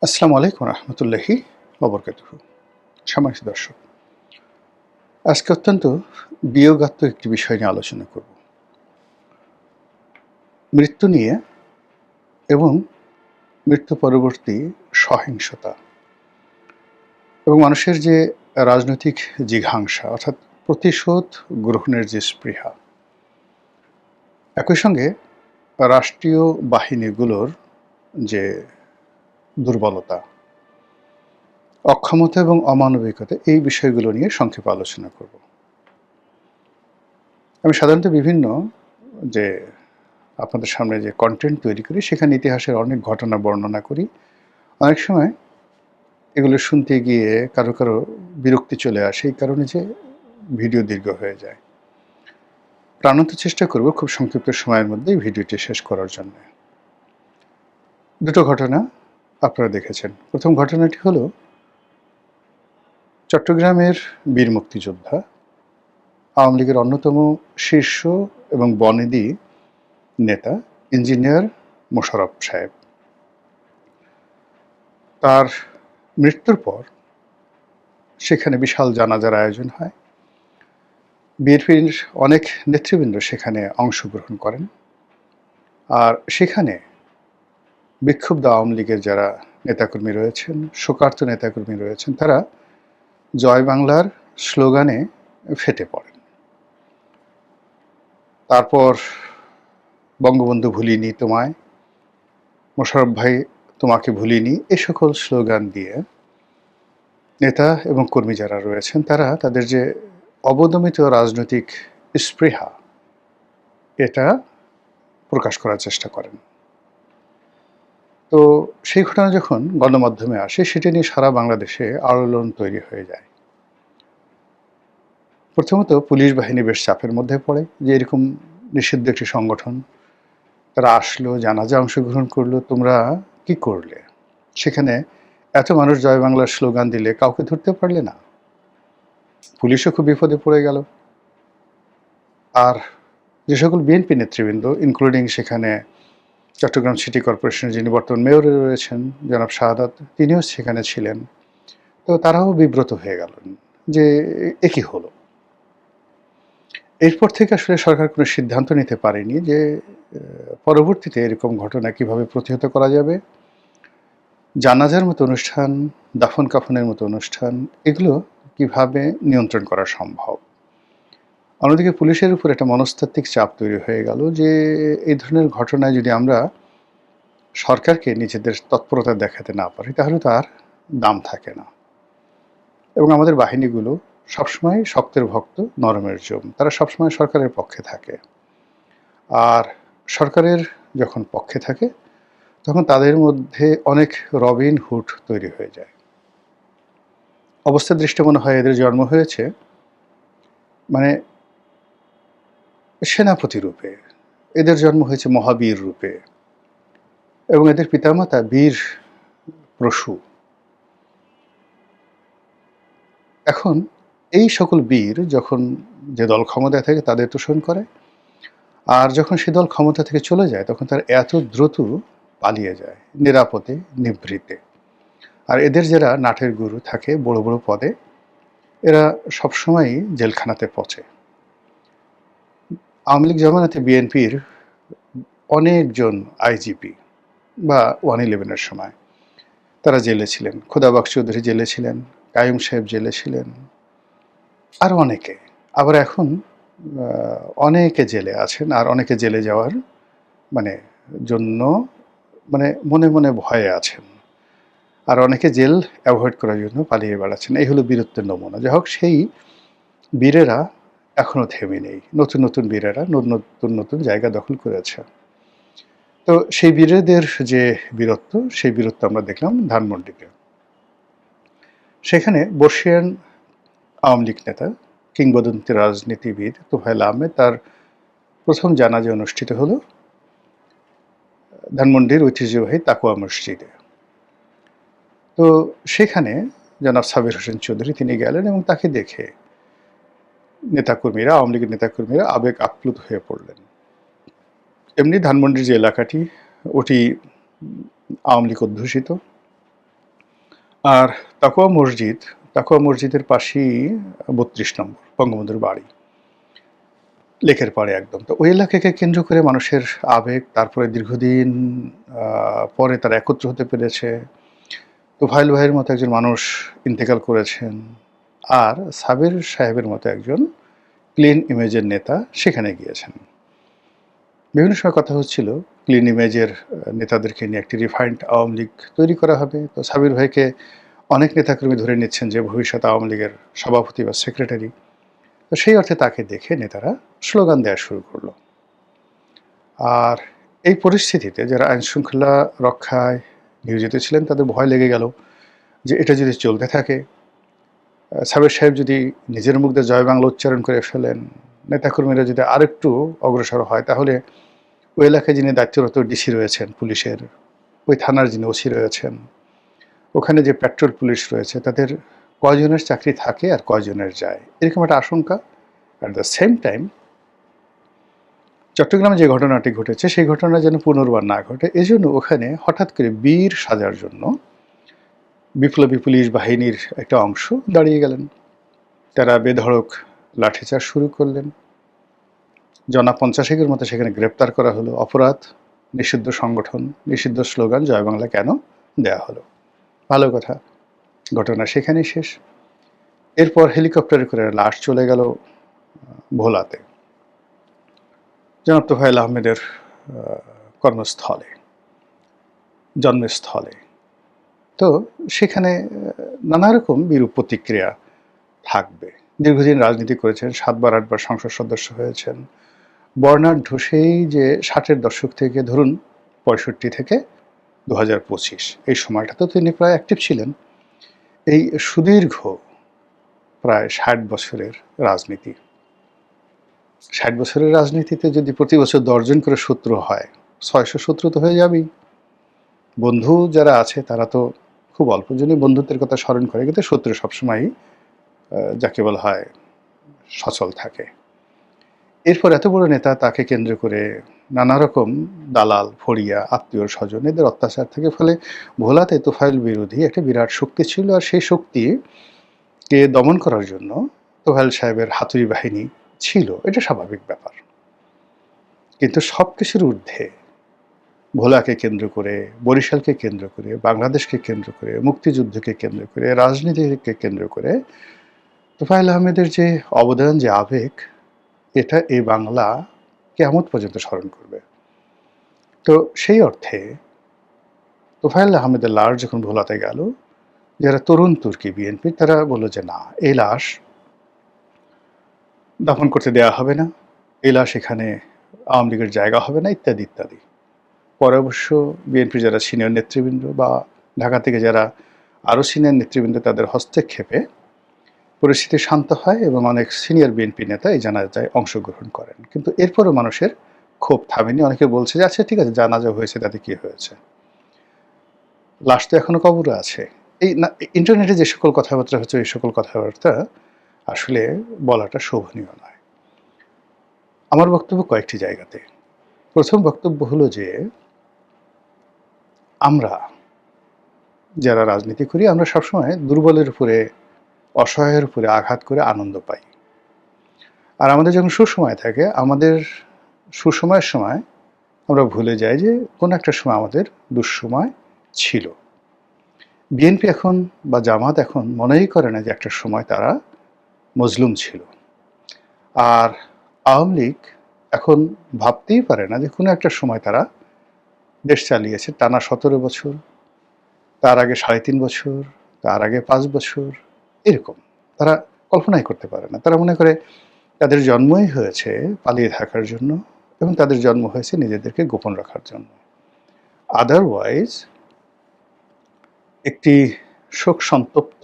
আসসালামু আলাইকুম রহমতুল্লাহি ওবরকাতুহু। সম্মানিত দর্শক, আজকে অত্যন্ত বিয়োগাত্মক একটি বিষয় নিয়ে আলোচনা করব। মৃত্যু নিয়ে এবং মৃত্যু পরবর্তী সহিংসতা এবং মানুষের যে রাজনৈতিক জিঘাংসা অর্থাৎ প্রতিশোধ গ্রহণের যে স্পৃহা, একই সঙ্গে রাষ্ট্রীয় বাহিনীগুলোর যে দুর্বলতা, অক্ষমতা এবং অমানবিকতা, এই বিষয়গুলো নিয়ে সংক্ষেপে আলোচনা করব। আমি সাধারণত বিভিন্ন যে আপনাদের সামনে যে কন্টেন্ট তৈরি করি সেখানে ইতিহাসের অনেক ঘটনা বর্ণনা করি। অনেক সময় এগুলো শুনতে গিয়ে কারো বিরক্তি চলে আসে, এই কারণে যে ভিডিও দীর্ঘ হয়ে যায়। প্রাণান্ত চেষ্টা করব খুব সংক্ষিপ্ত সময়ের মধ্যেই ভিডিওটি শেষ করার জন্য। দুটো ঘটনা আপনারা দেখেছেন। প্রথম ঘটনাটি হলো চট্টগ্রামের বীর মুক্তিযোদ্ধা, আওয়ামী লীগের অন্যতম শীর্ষ এবং বনেদি নেতা ইঞ্জিনিয়ার মোশাররফ সাহেব। তার মৃত্যুর পর সেখানে বিশাল জানাজার আয়োজন হয়। বিএনপির অনেক নেতৃবৃন্দ সেখানে অংশগ্রহণ করেন। আর সেখানে বিক্ষুব্ধ আওয়ামী লীগের যারা নেতাকর্মী রয়েছেন, শোকার্ত নেতাকর্মী রয়েছেন, তারা জয় বাংলার স্লোগানে ফেটে পড়েন। তারপর বঙ্গবন্ধু ভুলিনি তোমায়, মোশাররফ ভাই তোমাকে ভুলিনি, এই সকল স্লোগান দিয়ে নেতা এবং কর্মী যারা রয়েছেন তারা তাদের যে অবদমিত রাজনৈতিক স্পৃহা, এটা প্রকাশ করার চেষ্টা করেন। তো সেই ঘটনা যখন গণমাধ্যমে আসে, সেটা নিয়ে সারা বাংলাদেশে আলোড়ন তৈরি হয়ে যায়। প্রথমত পুলিশ বাহিনী বেশ চাপের মধ্যে পড়ে যে এরকম নিষিদ্ধ একটি সংগঠন, তারা আসলো, জানাজা অংশগ্রহণ করলো, তোমরা কি করলে? সেখানে এত মানুষ জয় বাংলার স্লোগান দিলে কাউকে ধরতে পারলে না। পুলিশও খুব বিপদে পড়ে গেল। আর যে সকল বিএনপি নেতৃবৃন্দ, ইনক্লুডিং সেখানে চট্টগ্রাম সিটি কর্পোরেশনের যিনি বর্তমান মেয়র রয়েছেন জনাব শাহাদাত, তিনিও সেখানে ছিলেন। তো তারাও বিব্রত হয়ে গেলেন যে এ কি হলো। এরপর থেকে আসলে সরকার কোনো সিদ্ধান্ত নিতে পারেনি যে পরবর্তীতে এরকম ঘটনা কিভাবে প্রতিহত করা যাবে। জানাজার মতো অনুষ্ঠান, দাফন কাফনের মতো অনুষ্ঠান, এগুলো কিভাবে নিয়ন্ত্রণ করা সম্ভব। অন্যদিকে পুলিশের উপর একটা মনস্তাত্ত্বিক চাপ তৈরি হয়ে গেল যে এই ধরনের ঘটনায় যদি আমরা সরকারকে নিজেদের তৎপরতা দেখাতে না পারি তাহলে তো আর দাম থাকে না। এবং আমাদের বাহিনীগুলো সবসময় শক্তের ভক্ত, নরমের জম, তারা সবসময় সরকারের পক্ষে থাকে। আর সরকারের যখন পক্ষে থাকে তখন তাদের মধ্যে অনেক রবিন হুড তৈরি হয়ে যায়। অবস্থা দৃষ্টে মনে হয় এদের জন্ম হয়েছে মানে সেনাপতি রূপে, এদের জন্ম হয়েছে মহাবীর রূপে, এবং এদের পিতামাতা বীর প্রসূ। এখন এই সকল বীর যখন যে দল ক্ষমতায় থাকে তাদের তোষণ করে, আর যখন সে দল ক্ষমতা থেকে চলে যায় তখন তার এত দ্রুত পালিয়ে যায় নিরাপদে, নিভৃতে। আর এদের যারা নাটের গুরু থাকে বড় বড় পদে, এরা সবসময়ই জেলখানাতে পচে। আওয়ামী লীগ জামানাতে বিএনপির অনেকজন আইজিপি বা 111-এর সময় তারা জেলে ছিলেন। খোদাবাক চৌধুরী জেলে ছিলেন, কাইয়ুম সাহেব জেলে ছিলেন, আরও অনেকে। আবার এখন অনেকে জেলে আছেন, আর অনেকে জেলে যাওয়ার মানে জন্য মনে মনে ভয়ে আছেন, আর অনেকে জেল অ্যাভয়েড করার জন্য পালিয়ে বেড়াচ্ছেন। এই হলো বীরত্বের নমুনা। যাই হোক, সেই বীরেরা এখনও থেমে নেই। নতুন নতুন বীরেরা নতুন নতুন জায়গা দখল করেছে। তো সেই বীরেদের যে বীরত্ব, সেই বীরত্ব আমরা দেখলাম ধানমন্ডিতে। সেখানে বর্ষিয়ান আওয়ামী লীগ নেতা, কিংবদন্তি রাজনীতিবিদ তোফায়েল আহমেদ, তার প্রথম জানাজা অনুষ্ঠিত হলো ধানমন্ডির ঐতিহ্যবাহী তাকওয়া মসজিদে। তো সেখানে জনাব সাবির হোসেন চৌধুরী তিনি গেলেন এবং তাকে দেখে নেতাকর্মীরা, আওয়ামী লীগের নেতাকর্মীরা আবেগ আপ্লুত হয়ে পড়লেন। এমনি ধানমন্ডির যে এলাকাটি, ওটি আওয়ামী লীগ অধ্যুষিত, আর তাকওয়া মসজিদের পাশেই ৩২ নম্বর বঙ্গবন্ধুর বাড়ি, লেকের পাড়ে একদম। তো ওই এলাকাকে কেন্দ্র করে মানুষের আবেগ, তারপরে দীর্ঘদিন পরে তারা একত্র হতে পেরেছে। তোফায়েল ভাইয়ের মতো একজন মানুষ ইন্তেকাল করেছেন, আর সাবের সাহেবের মতো একজন ক্লিন ইমেজের নেতা সেখানে গিয়েছেন। বিভিন্ন সময় কথা হচ্ছিল ক্লিন ইমেজের নেতাদেরকে নিয়ে একটি রিফাইন্ড আওয়ামী লীগ তৈরি করা হবে। তো সাবির ভাইকে অনেক নেতাকর্মী ধরে নিচ্ছেন যে ভবিষ্যৎ আওয়ামী লীগের সভাপতি বা সেক্রেটারি। তো সেই অর্থে তাকে দেখে নেতারা স্লোগান দেওয়া শুরু করলো। আর এই পরিস্থিতিতে যারা আইনশৃঙ্খলা রক্ষায় নিয়োজিত ছিলেন তাদের ভয় লেগে গেল যে এটা যদি চলতে থাকে, সাবের সাহেব যদি নিজের মুখ দিয়ে জয় বাংলা উচ্চারণ করে ফেলেন, নেতাকর্মীরা যদি আরেকটু অগ্রসর হয়, তাহলে ওই এলাকায় যিনি দায়িত্বরত ডিসি রয়েছেন পুলিশের, ওই থানার যিনি ওসি রয়েছেন, ওখানে যে পেট্রোল পুলিশ রয়েছে, তাদের কয়জনের চাকরি থাকে আর কয়জনের যায়, এরকম একটা আশঙ্কা। অ্যাট দ্য সেম টাইম চট্টগ্রামে যে ঘটনাটি ঘটেছে সেই ঘটনা যেন পুনর্বার না ঘটে, এজন্য ওখানে হঠাৎ করে বীর সাজার জন্য বিপ্লবী পুলিশ বাহিনীর একটা অংশ দাঁড়িয়ে গেলেন। তারা বেধড়ক লাঠিচার্জ শুরু করলেন। জনা ৫০-এর মতো সেখানে গ্রেপ্তার করা হলো। অপরাধ, নিষিদ্ধ সংগঠন, নিষিদ্ধ স্লোগান জয় বাংলা কেন দেয়া হলো? ভালো কথা, ঘটনা সেখানেই শেষ। এরপর হেলিকপ্টারে করে লাশ চলে গেল ভোলাতে, জনাব তোফায়েল আহমেদের কর্মস্থলে, জন্মস্থলে। তো সেখানে নানা রকম বিরূপ প্রতিক্রিয়া থাকবে। দীর্ঘদিন রাজনীতি করেছেন, ৭বার ৮বার সংসদ সদস্য হয়েছেন। বর্ণাঢ্য সেই যে ৬০-এর দশক থেকে ধরুন ৬৫ থেকে ২০২৫ এই সময়টাতেও তিনি প্রায় অ্যাক্টিভ ছিলেন। এই সুদীর্ঘ প্রায় ৬০ বছরের রাজনীতি, ৬০ বছরের রাজনীতিতে যদি প্রতি বছর ১০ জন করে শত্রু হয়, ৬০০ শত্রু তো হয়ে যাবেই। বন্ধু যারা আছে তারা তো খুব অল্প জনই বন্ধুত্বের কথা স্মরণ করে, কিন্তু শত্রু সবসময়ই যাকে বলা হয় সচল থাকে। এরপর এত বড় নেতা, তাকে কেন্দ্র করে নানা রকম দালাল, ফড়িয়া, আত্মীয় স্বজন, এদের অত্যাচার থেকে ফলে ভোলাতে তোফায়েল বিরোধী একটা বিরাট শক্তি ছিল। আর সেই শক্তিকে দমন করার জন্য তোফায়েল সাহেবের হাতুড়ি বাহিনী ছিল, এটা স্বাভাবিক ব্যাপার। কিন্তু সব কিছুর ঊর্ধ্বে ভোলাকে কেন্দ্র করে, বরিশালকে কেন্দ্র করে, বাংলাদেশকে কেন্দ্র করে, মুক্তিযুদ্ধকে কেন্দ্র করে, রাজনীতিকে কেন্দ্র করে তোফায়েল আহমেদের যে অবদান, যে আবেগ, এটা এই বাংলা কিয়ামত পর্যন্ত স্মরণ করবে। তো সেই অর্থে তোফায়েল আহমেদের লাশ যখন ভোলাতে গেল, যারা তরুণ তুর্কি বিএনপি, তারা বলল যে না, এই লাশ দাফন করতে দেওয়া হবে না, এই লাশ এখানে আওয়ামী লীগের জায়গা হবে না, ইত্যাদি ইত্যাদি। পরে অবশ্য বিএনপির যারা সিনিয়র নেতৃবৃন্দ বা ঢাকা থেকে যারা আরও সিনিয়র নেতৃবৃন্দ, তাদের হস্তক্ষেপে পরিস্থিতি শান্ত হয় এবং অনেক সিনিয়র বিএনপি নেতা এই জানাজায় অংশগ্রহণ করেন। কিন্তু এরপরও মানুষের ক্ষোভ থামেনি। অনেকে বলছে যে আচ্ছা ঠিক আছে, জানাজা হয়েছে, তাতে কী হয়েছে, লাশ তো এখনো কবরে আছে। এই না, ইন্টারনেটে যে সকল কথাবার্তা হচ্ছে, এই সকল কথাবার্তা আসলে বলাটা শোভনীয় নয়। আমার বক্তব্য কয়েকটি জায়গাতে। প্রথম বক্তব্য হলো যে আমরা যারা রাজনীতি করি, আমরা সবসময় দুর্বলের উপরে, অসহায়ের উপরে আঘাত করে আনন্দ পাই। আর আমাদের যখন সুসময় থাকে, আমাদের সুসময়ের সময় আমরা ভুলে যাই যে কোনো একটা সময় আমাদের দুঃসময় ছিল। বিএনপি এখন বা জামাত এখন মনেই করে না যে একটা সময় তারা মজলুম ছিল। আর আওয়ামী লীগ এখন ভাবতেই পারে না যে কোনো একটা সময় তারা দেশ চালিয়েছে টানা ১৭ বছর, তার আগে ৩.৫ বছর, তার আগে ৫ বছর, এরকম তারা কল্পনাই করতে পারে না। তারা মনে করে তাদের জন্মই হয়েছে পালিয়ে থাকার জন্য, এবং তাদের জন্ম হয়েছে নিজেদেরকে গোপন রাখার জন্য। আদারওয়াইজ একটি শোক সন্তপ্ত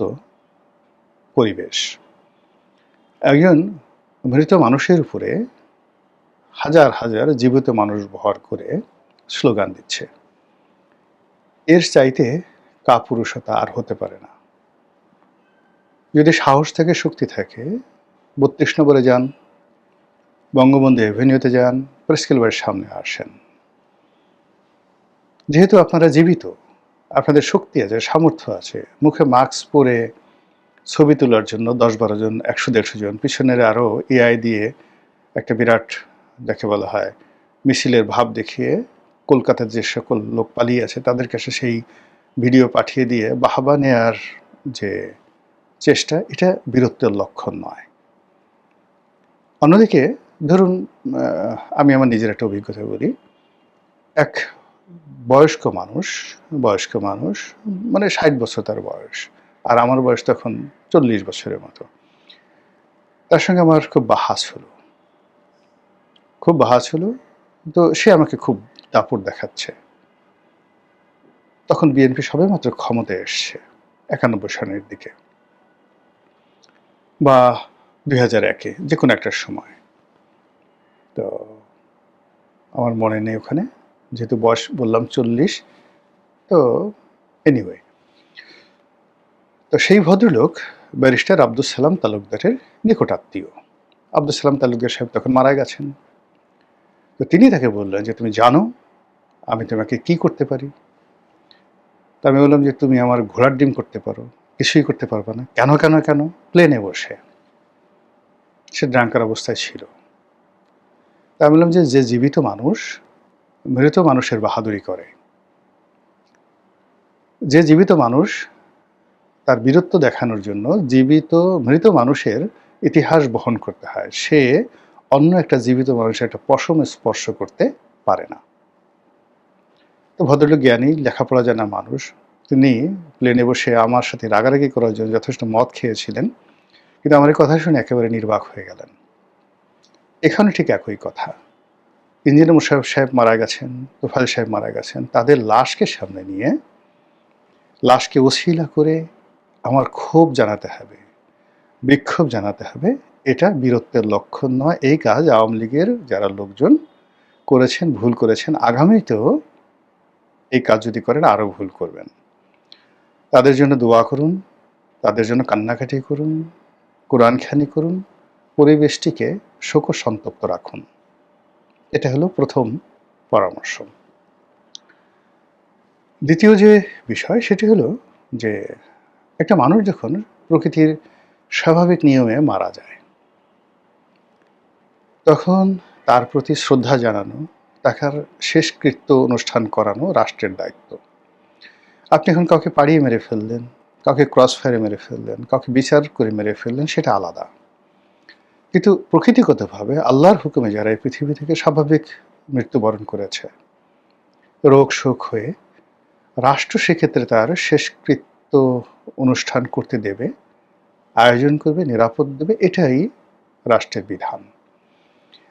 পরিবেশ। একজন মৃত মানুষের উপরে হাজার হাজার জীবিত মানুষ ভর করে স্লোগান দিচ্ছে, এর চাইতে কাপুরুষতা আর হতে পারে না। যদি সাহস থাকে, শক্তি থাকে, ৩২ নম্বরে যান, বঙ্গবন্ধু এভিনিউতে যান, প্রেস ক্লাবের সামনে আসেন। যেহেতু আপনারা জীবিত, আপনাদের শক্তি আছে, সামর্থ্য আছে, মুখে মাস্ক পরে ছবি তোলার জন্য ১০-১২ জন, ১০০-১৫০ জন, পিছনের আরও এআই দিয়ে একটা বিরাট, যাকে বলা হয় মিছিলের ভাব দেখিয়ে কলকাতার যে সকল লোক পালিয়ে আছে তাদের কাছে সেই ভিডিও পাঠিয়ে দিয়ে বাহবা নেয়ার যে চেষ্টা, এটা বীরত্বের লক্ষণ নয়। অন্যদিকে ধরুন, আমি আমার নিজের একটা অভিজ্ঞতা বলি। এক বয়স্ক মানুষ মানে ৬০ বছর তার বয়স, আর আমার বয়স তখন ৪০ বছরের মতো। তার সঙ্গে আমার খুব বাহাস হলো। তো সে আমাকে খুব দাপট দেখাচ্ছে। তখন বিএনপি সবেমাত্র ক্ষমতায় এসছে ৯১ সনের দিকে বা ২০০১-এ, যে কোনো একটা সময়। তো আমার মনে নেই ওখানে, যেহেতু বয়স বললাম ৪০। তো এনিওয়ে, তো সেই ভদ্রলোক ব্যারিস্টার আব্দুস সালাম তালুকদারের নিকটাত্মীয়। আব্দুস সালাম তালুকদার সাহেব তখন মারা গেছেন। তো তিনি তাকে বললেন যে, তুমি জানো আমি তোমাকে কি করতে পারি? তা আমি বললাম যে, তুমি আমার ঘোড়ার ডিম করতে পারো, কিছুই করতে পারবে না। কেন কেন কেন? প্লেনে বসে, সে ড্রাঙ্কার অবস্থায় ছিল। তা আমি বললাম যে, যে জীবিত মানুষ মৃত মানুষের বাহাদুরি করে, যে জীবিত মানুষ তার বীরত্ব দেখানোর জন্য মৃত মানুষের ইতিহাস বহন করতে হয়, সে অন্য একটা জীবিত মানুষের একটা পশম স্পর্শ করতে পারে না। তো ভদ্রলোক জ্ঞানী, লেখাপড়া জানা মানুষ, তিনি প্লেনে বসে আমার সাথে রাগারাগি করার জন্য যথেষ্ট মদ খেয়েছিলেন, কিন্তু আমার এই কথা শুনে একেবারে নির্বাক হয়ে গেলেন। এখানে ঠিক একই কথা। ইঞ্জিনিয়ার মোশাররফ সাহেব মারা গেছেন, তোফায়েল সাহেব মারা গেছেন, তাদের লাশকে সামনে নিয়ে, লাশকে ওসিলা করে আমার ক্ষোভ জানাতে হবে, বিক্ষোভ জানাতে হবে, এটা বীরত্বের লক্ষণ নয়। এই কাজ আওয়ামী লীগের যারা লোকজন করেছেন, ভুল করেছেন, আগামীতেও এই কাজ যদি করেন আরও ভুল করবেন। তাদের জন্য দোয়া করুন, তাদের জন্য কান্নাকাটি করুন, কোরআনখানি করুন, পরিবেশটিকে শোকসন্তপ্ত রাখুন। এটা হলো প্রথম পরামর্শ। দ্বিতীয় যে বিষয়, সেটি হলো যে, একটা মানুষ যখন প্রকৃতির স্বাভাবিক নিয়মে মারা যায়, তখন তার প্রতি শ্রদ্ধা জানানো, তার শেষকৃত্য অনুষ্ঠান করানো রাষ্ট্রের দায়িত্ব। আপনি এখন কাউকে পাড়িয়ে মেরে ফেললেন, কাউকে ক্রস ফায়ারে মেরে ফেললেন, কাউকে বিচার করে মেরে ফেললেন, সেটা আলাদা। কিন্তু প্রকৃতিগতভাবে আল্লাহর হুকুমে যারা এই পৃথিবী থেকে স্বাভাবিক মৃত্যুবরণ করেছে রোগ শোক হয়ে, রাষ্ট্র সেক্ষেত্রে তার শেষকৃত্য অনুষ্ঠান করতে দেবে, আয়োজন করবে, নিরাপদ দেবে, এটাই রাষ্ট্রের বিধান।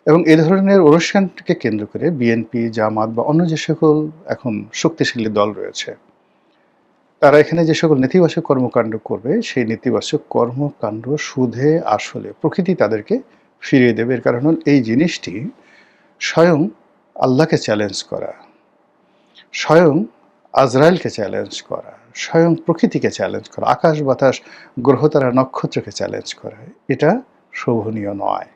এবং এ ধরনের অনুষ্ঠানকে কেন্দ্র করে বিএনপি, জামাত বা অন্য যে সকল এখন শক্তিশালী দল রয়েছে, তারা এখানে যে সকল নেতিবাচক কর্মকাণ্ড করবে, সেই নেতিবাচক কর্মকাণ্ড সুদে আসলে প্রকৃতি তাদেরকে ফিরিয়ে দেবে। এর কারণ হল এই জিনিসটি স্বয়ং আল্লাহকে চ্যালেঞ্জ করা, স্বয়ং আজরাইলকে চ্যালেঞ্জ করা, স্বয়ং প্রকৃতিকে চ্যালেঞ্জ করা, আকাশ বাতাস গ্রহতারা নক্ষত্রকে চ্যালেঞ্জ করা, এটা শোভনীয় নয়।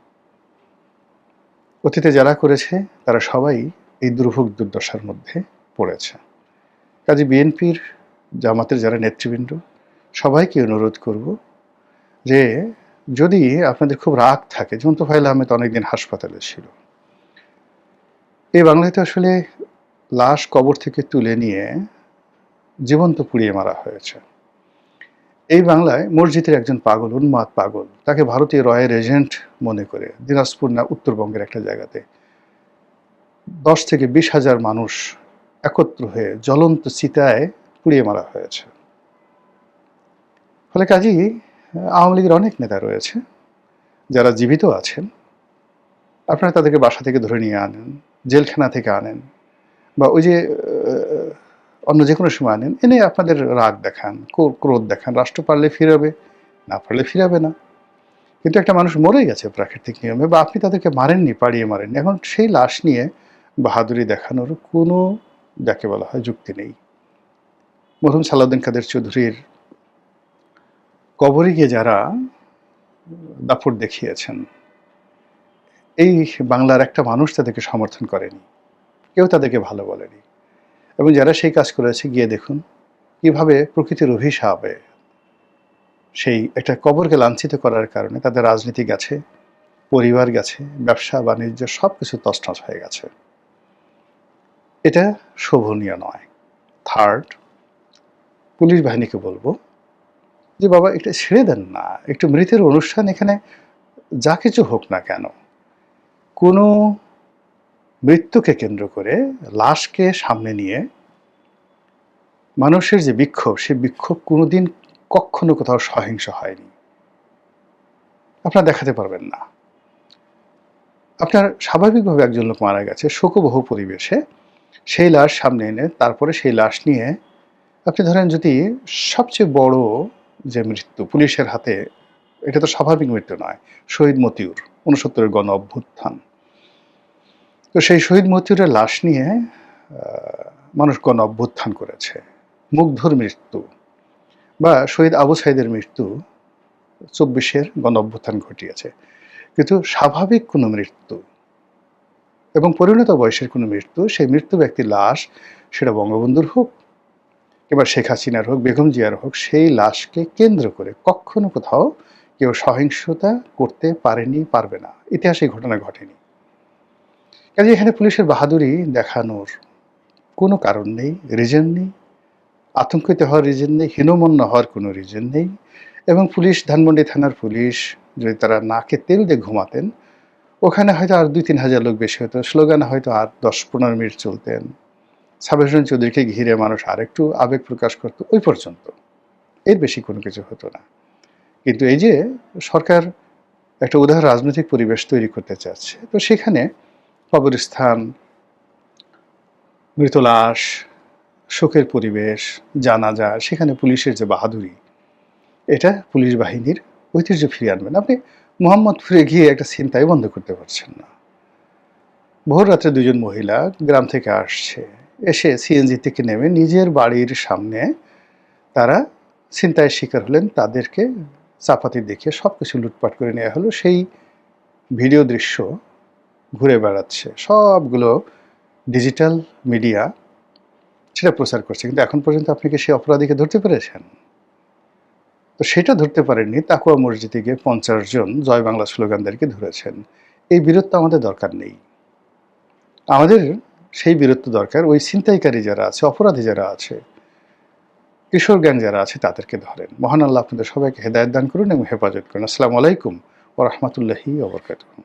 অতীতে যারা করেছে তারা সবাই এই দুর্ভোগ দুর্দশার মধ্যে পড়েছে। কাজে বিএনপির, জামাতের যারা নেতৃবৃন্দ, সবাইকে অনুরোধ করব যে, যদি আপনাদের খুব রাগ থাকে, যেমন তোফায়েল আহমেদ অনেকদিন হাসপাতালে ছিল, এই বাংলায় তো আসলে লাশ কবর থেকে তুলে নিয়ে জীবন্ত পুড়িয়ে মারা হয়েছে। এই বাংলায় মসজিদের একজন পাগল, উন্মাদ পাগল, তাকে ভারতীয় রয়ের এজেন্ট মনে করে দিনাজপুর না উত্তরবঙ্গের একটা জায়গাতে ১০ থেকে ২০ হাজার মানুষ একত্র হয়ে জ্বলন্ত চিতায় পুড়িয়ে মারা হয়েছে। ফলে কাজেই আওয়ামী লীগের অনেক নেতা রয়েছে যারা জীবিত আছেন, আপনারা তাদেরকে বাসা থেকে ধরে নিয়ে আনেন, জেলখানা থেকে আনেন, বা ওই যে অন্য যে কোনো সময় আনেন, এনে আপনাদের রাগ দেখান, ক্রোধ দেখান। রাষ্ট্র পারলে ফিরাবে, না পারলে ফিরাবে না। কিন্তু একটা মানুষ মরে গেছে প্রাকৃতিক নিয়মে, বা আপনি তাদেরকে মারেননি, পাড়িয়ে মারেননি, এখন সেই লাশ নিয়ে বাহাদুরি দেখানোর কোনো, যাকে বলা হয়, যুক্তি নেই। মরহুম সালাউদ্দিন কাদের চৌধুরীর কবরে গিয়ে যারা দাপট দেখিয়েছেন, এই বাংলার একটা মানুষ তাদেরকে সমর্থন করেনি, কেউ তাদেরকে ভালো বলেনি। এবং যারা সেই কাজ করেছে, গিয়ে দেখুন কিভাবে প্রকৃতির অভিশাপে সেই একটা কবরকে লাঞ্ছিত করার কারণে তাদের রাজনীতি গেছে, পরিবার গেছে, ব্যবসা বাণিজ্য সবকিছু তছনছ হয়ে গেছে। এটা শোভনীয় নয়। থার্ড, পুলিশ বাহিনীকে বলবো যে বাবা এটা ছেড়ে দেন না, একটু মৃতের অনুষ্ঠান, এখানে যা কিছু হোক না কেন, কোনো মৃত্যুকে কেন্দ্র করে লাশকে সামনে নিয়ে মানুষের যে বিক্ষোভ, সেই বিক্ষোভ কোনোদিন কখনো কোথাও সহিংস হয়নি। আপনারা দেখাতে পারবেন না। আপনার স্বাভাবিকভাবে একজন লোক মারা গেছে শোকবহ পরিবেশে, সেই লাশ সামনে এনে তারপরে সেই লাশ নিয়ে আপনি ধরেন যদি সবচেয়ে বড় যে মৃত্যু পুলিশের হাতে, এটা তো স্বাভাবিক মৃত্যু নয়, শহীদ মতিউর ৬৯-এর গণ অভ্যুত্থান। তো সেই শহীদ মতিউরের লাশ নিয়ে মানুষ গণ অভ্যুত্থান করেছে। মুগ্ধর মৃত্যু বা শহীদ আবু সাইদের মৃত্যু ২৪-এর গণ অভ্যুত্থান ঘটিয়েছে। কিন্তু স্বাভাবিক কোনো মৃত্যু এবং পরিণত বয়সের কোনো মৃত্যু, সেই মৃত্যু ব্যক্তির লাশ, সেটা বঙ্গবন্ধুর হোক কিংবা শেখ হাসিনার হোক, বেগম জিয়ার হোক, সেই লাশকে কেন্দ্র করে কখনো কোথাও কেউ সহিংসতা করতে পারেনি, পারবে না। ইতিহাসে এই ঘটনা ঘটেনি। কাজে এখানে পুলিশের বাহাদুরি দেখানোর কোনো কারণ নেই, রিজন নেই, আতঙ্কিত হওয়ার রিজন নেই, হীনমন্য হওয়ার কোনো রিজন নেই। এবং পুলিশ, ধানমন্ডি থানার পুলিশ যদি তারা নাকে তেল দিয়ে ঘুমাতেন, ওখানে হয়তো আর ২-৩ হাজার লোক বেশি হতো, স্লোগানে হয়তো আর ১০-১৫ মিনিট চলতেন, সাবির হোসেন চৌধুরীকে ঘিরে মানুষ আরেকটু আবেগ প্রকাশ করতো, ওই পর্যন্ত, এর বেশি কোনো কিছু হতো না। কিন্তু এই যে সরকার একটা উদার রাজনৈতিক পরিবেশ তৈরি করতে চাচ্ছে, তো সেখানে কবরস্থান, মৃত লাশ, শোকের পরিবেশ, জানাজা, সেখানে পুলিশের যে বাহাদুরি, এটা পুলিশ বাহিনীর ঐতিহ্য ফিরিয়ে আনবেন। আপনি মোহাম্মদপুরে গিয়ে একটা ছিনতাই বন্ধ করতে পারছেন না। ভোর রাত্রে ২ জন মহিলা গ্রাম থেকে আসছে, এসে সিএনজি থেকে নেমে নিজের বাড়ির সামনে তারা ছিনতাইয়ের শিকার হলেন, তাদেরকে চাপাতি দেখিয়ে সবকিছু লুটপাট করে নেওয়া হলো। সেই ভিডিও দৃশ্য ঘুরে বেড়াচ্ছে, সবগুলো ডিজিটাল মিডিয়া সেটা প্রচার করছে। কিন্তু এখন পর্যন্ত আপনি কি সেই অপরাধীকে ধরতে পেরেছেন? তো সেটা ধরতে পারেননি, তাকওয়া মসজিদে গিয়ে ৫০ জন জয় বাংলা স্লোগানদারকে ধরেছেন। এই বীরত্ব আমাদের দরকার নেই। আমাদের সেই বীরত্ব দরকার ওই ছিনতাইকারী যারা আছে, অপরাধী যারা আছে, কিশোর গ্যাং যারা আছে, তাদেরকে ধরেন। মহান আল্লাহ আপনাদের সবাইকে হেদায়েত দান করুন এবং হেফাজত করুন। আসসালামু আলাইকুম ওয়া রাহমাতুল্লাহি ওয়া বারাকাতুহু।